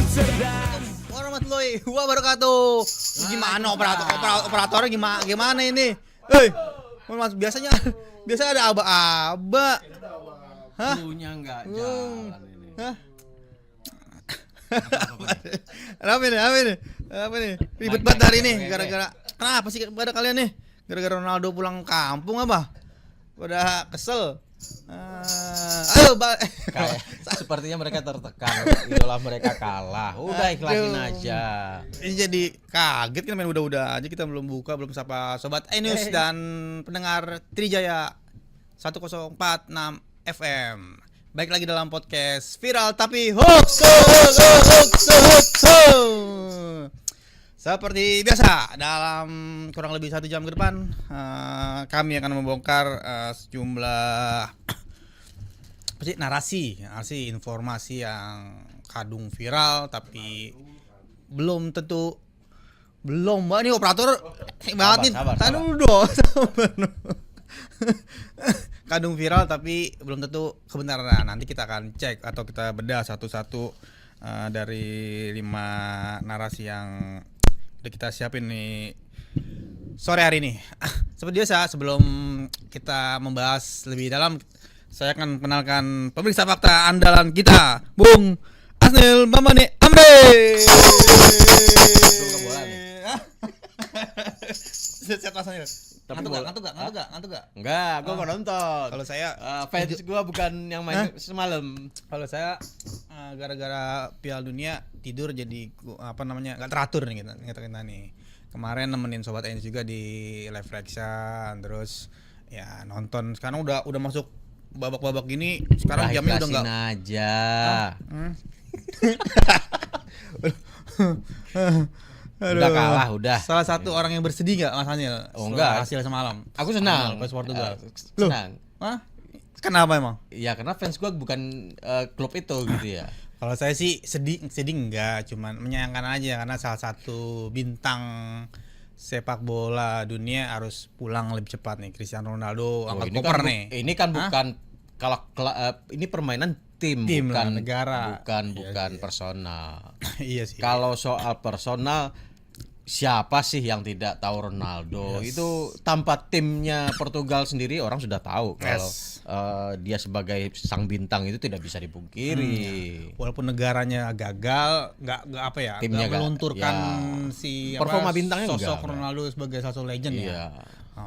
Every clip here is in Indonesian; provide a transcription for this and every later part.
Warahmatullahi wabarakatuh. Gimana operatornya gimana ini? Hei, Mas, biasanya ada aba-aba. Hah? Punya enggak jalan ini. Hah? Apa ini? Ribet banget hari ini gara-gara kenapa sih pada kalian nih? Gara-gara Ronaldo pulang kampung apa? Pada kesel. Ayo, Kayak sepertinya mereka tertekan, idola mereka kalah. Udah ikhlasin aja. Ini jadi kaget kan, main udah aja, kita belum sapa sobat News dan pendengar Trijaya 1046 FM. Baik lagi dalam podcast viral tapi hoax. Seperti biasa, dalam kurang lebih 1 jam ke depan kami akan membongkar sejumlah narasi informasi yang kadung viral tapi belum mbak, ini operator banget nih. Tahan dulu dong. Kadung viral tapi belum tentu kebenaran. Nanti kita akan cek atau kita bedah satu-satu dari 5 narasi yang udah kita siapin nih sore hari ini. Seperti biasa, sebelum kita membahas lebih dalam, saya akan kenalkan pemeriksa fakta andalan kita, Bung Asnil Mamane Amre. Siap rasanya. Ngantuk gak? Enggak, gua mau nonton. Kalau saya fans gua bukan yang main semalam. Kalau saya gara-gara Piala Dunia tidur jadi nggak teratur nih kita nih. Kemarin nemenin sobat Enis juga di live reaction, terus ya nonton. Sekarang udah masuk babak-babak gini. Sekarang jamnya udah enggak aja. Udah kalah, udah. Salah satu orang yang bersedih nggak Mas Anil? Oh, enggak. Hasil semalam. Aku senang. Pas Portugal. Senang. Hah? Kenapa emang? Ya karena fans gua bukan klub itu gitu ya. Kalau saya sih sedih enggak, cuman menyayangkan aja karena salah satu bintang sepak bola dunia harus pulang lebih cepat nih, Cristiano Ronaldo angkat koper nih. Ini kan bukan ini permainan tim bukan negara. Bukan personal. Iya sih. Kalau soal personal, siapa sih yang tidak tahu Ronaldo? Yes. Itu tanpa timnya Portugal sendiri orang sudah tahu kalau dia sebagai sang bintang itu tidak bisa dipungkiri. Walaupun negaranya gagal, nggak melunturkan performa bintangnya sosok Ronaldo sebagai satu legend ya.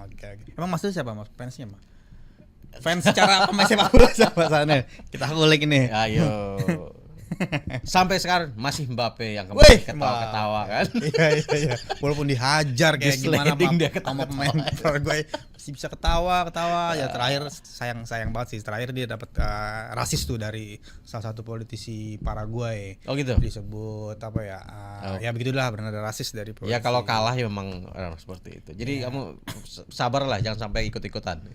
Oke. Emang maksudnya siapa Mas? Fansnya Mas? Fans secara pemain sepak bola siapa sana? Kita kulik ini. Ayo. Sampai sekarang masih Mbappe yang kemarin ketawa-ketawa kan. Iya. Walaupun dihajar kayak gimana sama pemain Paraguay masih bisa ketawa. Ya terakhir sayang banget sih. Terakhir dia dapat rasis tuh dari salah satu politisi Paraguay. Oh gitu. Disebut apa ya? Ya begitulah, bernada rasis dari politisi. Ya kalau kalah ya memang seperti itu. Jadi kamu sabarlah, jangan sampai ikut-ikutan.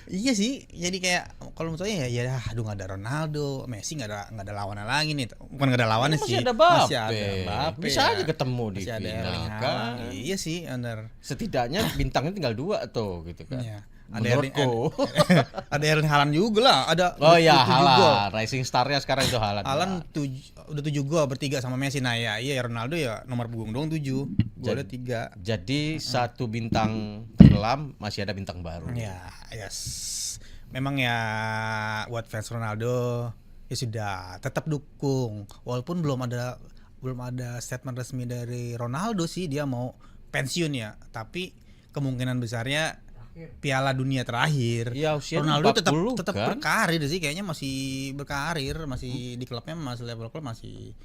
Iya sih, jadi kayak kalau menurut saya ya aduh, nggak ada Ronaldo, Messi nggak ada lawannya lagi nih, bukan nggak ada lawannya sih, masih ada Mbappe, bisa aja ketemu di final kan. Iya sih, benar. Setidaknya bintangnya tinggal 2 tuh gitu kan. Iya. Menurutku ada Erling Haaland juga lah, ada. Oh ya, Haaland, rising star-nya sekarang itu Haaland. Udah 7 gol bertiga sama Messi. Nah ya, iya Ronaldo ya nomor punggung dong 7, golnya 3. Jadi satu bintang tenggelam, masih ada bintang baru. Ya, yes. Memang ya buat fans Ronaldo ya sudah tetap dukung. Walaupun belum ada statement resmi dari Ronaldo sih dia mau pensiun ya, tapi kemungkinan besarnya Piala Dunia terakhir. Ya, Ronaldo tetap kan? berkarir sih, kayaknya masih berkarir, masih di klubnya, masih level klub masih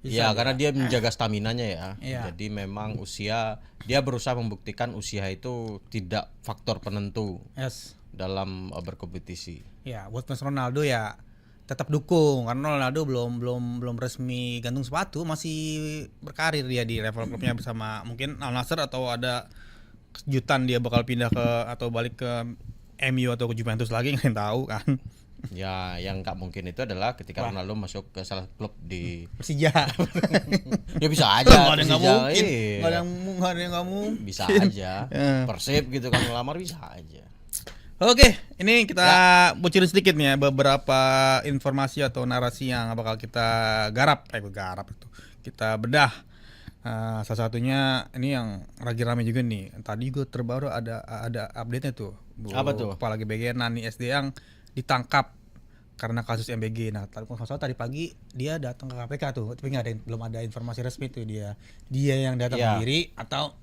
bisa. Ya, karena dia menjaga staminanya ya. Iya. Jadi memang dia berusaha membuktikan usia itu tidak faktor penentu dalam berkompetisi. Ya, buat fans Ronaldo ya tetap dukung karena Ronaldo belum resmi gantung sepatu, masih berkarir dia di level klubnya bersama mungkin Al Nassr, atau ada kejutan dia bakal pindah atau balik ke MU atau ke Juventus lagi, nggak tahu kan. Ya, yang nggak mungkin itu adalah ketika Ronaldo masuk ke salah klub di Persija. Ya bisa aja. Nggak ada yang nggak mungkin. Nggak ada yang nggak mungkin. Bisa aja. Persib gitu kan, ngelamar bisa aja. Oke, ini kita bocorin sedikit nih ya beberapa informasi atau narasi yang bakal kita garap itu. Kita bedah. Salah satunya ini yang lagi rame juga nih. Tadi juga terbaru ada update-nya tuh. Apa tuh? Kepala GBG Nani SD yang ditangkap karena kasus MBG. Nah, kalau nggak salah tadi pagi dia datang ke KPK tuh, tapi belum ada informasi resmi tuh dia yang datang sendiri atau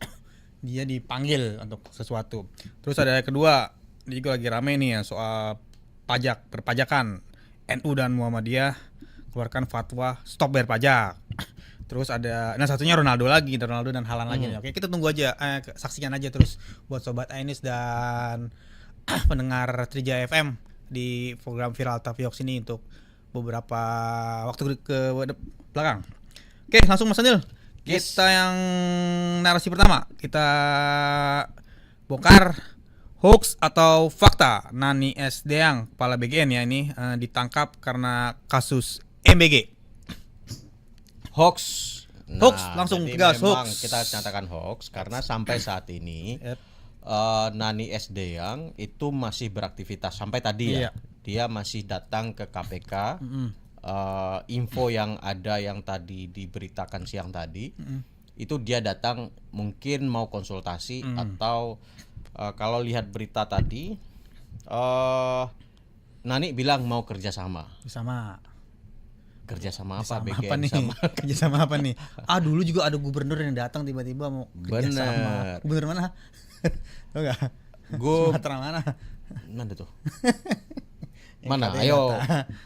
dia dipanggil untuk sesuatu. Terus ada yang kedua, ini juga lagi rame nih ya soal perpajakan. NU dan Muhammadiyah keluarkan fatwa stop bayar pajak. Terus ada, satunya Ronaldo dan Haaland lagi nih. Oke, kita tunggu aja, saksikan aja terus buat sobat Ainis dan pendengar Trijaya FM di program Viral Taviox ini untuk beberapa waktu ke belakang. Oke, langsung Mas Anil. Kita yang narasi pertama, kita bongkar hoax atau fakta Nani SD yang kepala BGN ya ini ditangkap karena kasus MBG. Hoax. Hoax, langsung tegas memang hoax. Kita nyatakan hoax karena sampai saat ini Nani SD yang itu masih beraktivitas sampai tadi ya. Dia masih datang ke KPK. Info yang ada yang tadi diberitakan siang tadi itu dia datang mungkin mau konsultasi atau kalau lihat berita tadi Nani bilang mau kerjasama apa BGN apa nih? Kerjasama apa nih? Dulu juga ada gubernur yang datang tiba-tiba mau kerjasama. Gubernur mana? Tahu nggak? Sumatera mana? Mana tuh? Mana? Ayo.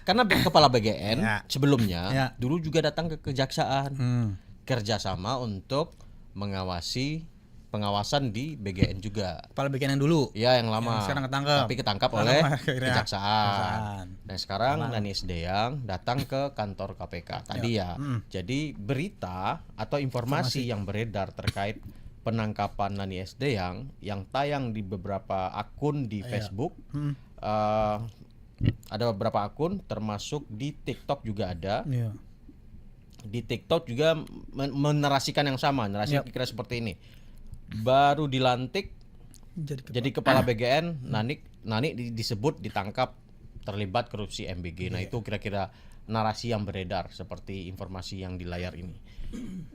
Karena kepala BGN sebelumnya dulu juga datang ke kejaksaan. Kerjasama untuk mengawasi pengawasan di BGN juga. Kepala BGN yang dulu. Ya, yang lama. Yang sekarang ketangkep. Tapi ketangkap oleh kejaksaan. Dan sekarang Nani SD yang datang ke kantor KPK tadi ya. Jadi berita atau informasi yang beredar terkait penangkapan Nani SD yang tayang di beberapa akun di Facebook. Ada beberapa akun termasuk di TikTok juga ada. Di TikTok juga menarasikan yang sama, kira seperti ini. Baru dilantik jadi kepala BGN, Nani disebut ditangkap terlibat korupsi MBG. Nah, itu kira-kira narasi yang beredar seperti informasi yang di layar ini.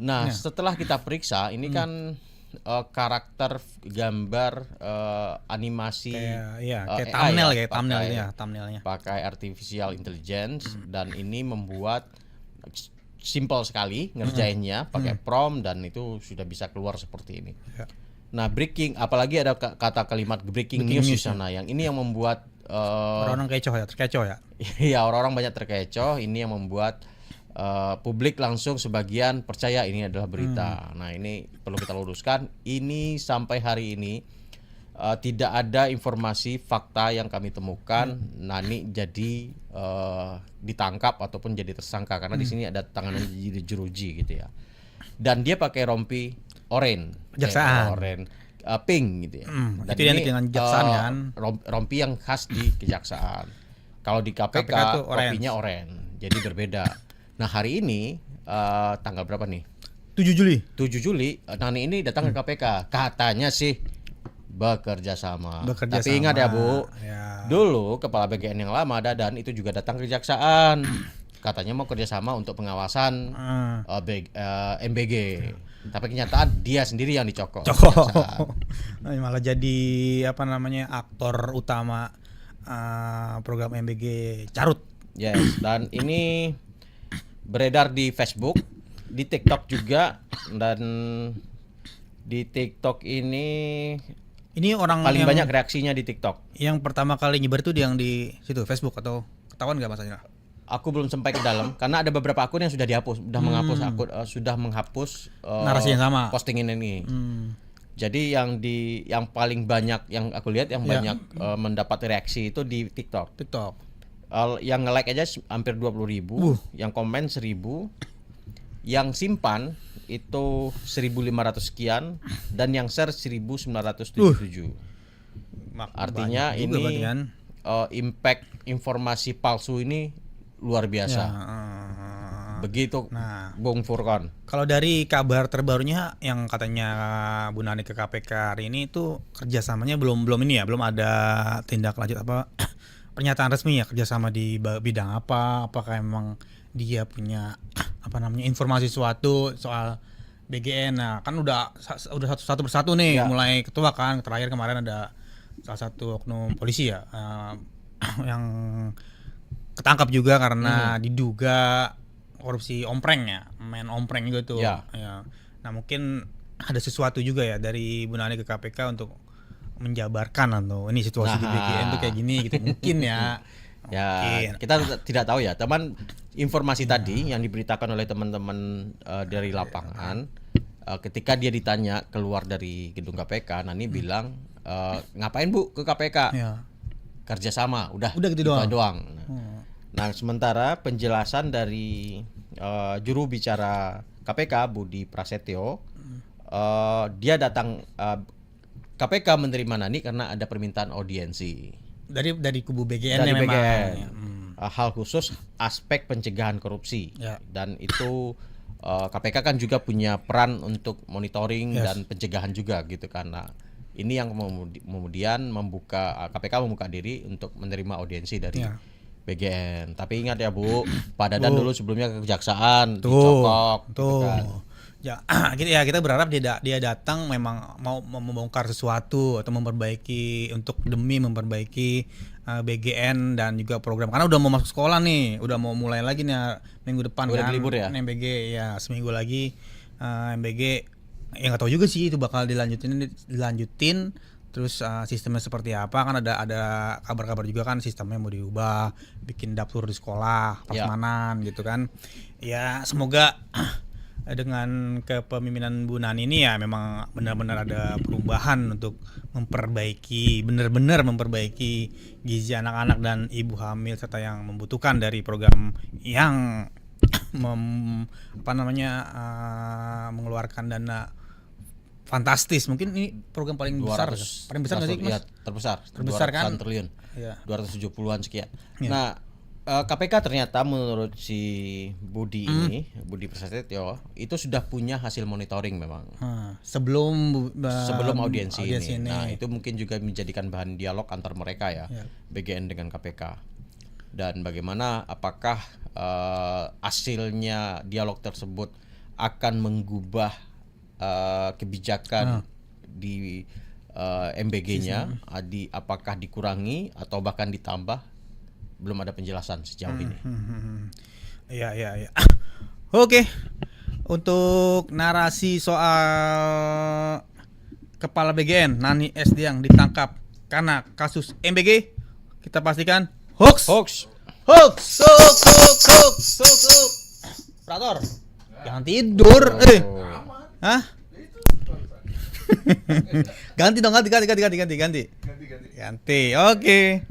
Nah, setelah kita periksa ini kan karakter gambar animasi kayak thumbnailnya pakai artificial intelligence dan ini membuat simple sekali ngerjainnya pakai prompt dan itu sudah bisa keluar seperti ini. Nah, breaking, apalagi ada kata kalimat breaking news di sana yang ini yang membuat orang-orang terkecoh ya. Iya, orang-orang banyak terkecoh. Ini yang membuat publik langsung sebagian percaya ini adalah berita. Nah, ini perlu kita luruskan. Ini sampai hari ini tidak ada informasi fakta yang kami temukan Nani jadi ditangkap ataupun jadi tersangka karena di sini ada tangan jadi jeruji gitu ya. Dan dia pakai rompi oranye, pink gitu ya. Dan itu ini dengan kejaksaan kan. Rompi yang khas di kejaksaan. Kalau di KPK rompinya oranye, jadi berbeda. Nah, hari ini tanggal berapa nih? 7 Juli. Nani ini datang ke KPK. Katanya sih bekerja sama. Tapi ingat ya, Bu. Dulu kepala BGN yang lama Dadan itu juga datang ke kejaksaan. Katanya mau kerjasama untuk pengawasan MBG. Tapi kenyataan dia sendiri yang dicokok. Malah jadi aktor utama program MBG carut. Yes, dan ini beredar di Facebook, di TikTok juga, dan di TikTok ini orang paling banyak reaksinya di TikTok. Yang pertama kali nyebar itu yang di situ Facebook atau ketahuan nggak masanya? Aku belum sampai ke dalam karena ada beberapa akun yang sudah dihapus, sudah menghapus narasi yang sama postingan ini. Jadi yang paling banyak yang aku lihat yang banyak mendapat reaksi itu di TikTok. Yang nge-like aja hampir 20.000, yang komen 1.000, yang simpan itu 1.500 sekian dan yang share 1.977. Artinya ini impact informasi palsu ini luar biasa. begitu. Nah, Bung Furqan. kalau dari kabar terbarunya yang katanya Bu Nani ke KPK hari ini itu kerjasamanya belum ini ya, belum ada tindak lanjut apa pernyataan resmi ya kerjasama di bidang apa? Apakah memang dia punya apa namanya informasi suatu soal BGN? Nah, kan udah satu persatu nih, Ya. mulai ketua kan, terakhir kemarin ada salah satu oknum polisi ya yang ketangkap juga karena diduga korupsi ompreng ya, main ompreng juga tuh. Ya. Ya. Nah mungkin ada sesuatu juga ya dari Bu Nani ke KPK untuk menjabarkan atau ini situasi di BGN tuh kayak gini gitu mungkin ya. Ya, Mungkin. kita tidak tahu ya, teman. Informasi tadi yang diberitakan oleh teman-teman dari lapangan, ketika dia ditanya keluar dari gedung KPK, Nani bilang, ngapain Bu ke KPK? Ya. Kerjasama, udah gitu doang. Nah, sementara penjelasan dari juru bicara KPK Budi Prasetyo, dia datang KPK menerima Nani karena ada permintaan audiensi Dari kubu BGN dari memang. BGN. Ya. Hal khusus aspek pencegahan korupsi. Ya. Dan itu KPK kan juga punya peran untuk monitoring Yes. dan pencegahan juga gitu kan. Nah, ini yang kemudian KPK membuka diri untuk menerima audiensi dari Ya. BGN. Tapi ingat ya Bu, Pak Dadan dulu sebelumnya ke kejaksaan, Tuh. dicokok gitu Tuh. kan. Ya, kita berharap dia datang memang mau membongkar sesuatu atau demi memperbaiki BGN dan juga program karena udah mau masuk sekolah nih, udah mau mulai lagi nih minggu depan Udah kan. libur ya? MBG ya seminggu lagi MBG ya nggak tahu juga sih itu bakal dilanjutin terus sistemnya seperti apa kan ada kabar-kabar juga kan sistemnya mau diubah, bikin dapur di sekolah, prasmanan gitu kan. Ya semoga dengan kepemimpinan Bu Nani ini ya memang benar-benar ada perubahan untuk benar-benar memperbaiki gizi anak-anak dan ibu hamil serta yang membutuhkan dari program yang mengeluarkan dana fantastis. Mungkin ini program paling besar nggak sih Mas? Ya, terbesar kan? 200 triliun. Ya. 270-an sekian. Ya. Nah, KPK ternyata menurut si Budi ini, Budi Prasetyo, itu sudah punya hasil monitoring memang. Sebelum Audiensi ini. ini. Nah, itu mungkin juga menjadikan bahan dialog antar mereka ya, BGN dengan KPK. Dan bagaimana apakah hasilnya dialog tersebut akan mengubah kebijakan di MBG-nya, apakah dikurangi atau bahkan ditambah? Belum ada penjelasan sejauh ini. Iya. Oke. Untuk narasi soal kepala BGN Nani Sdiang ditangkap karena kasus MBG, kita pastikan hoax. Operator. Jangan tidur. Hah? Ganti dong, ganti. Oke.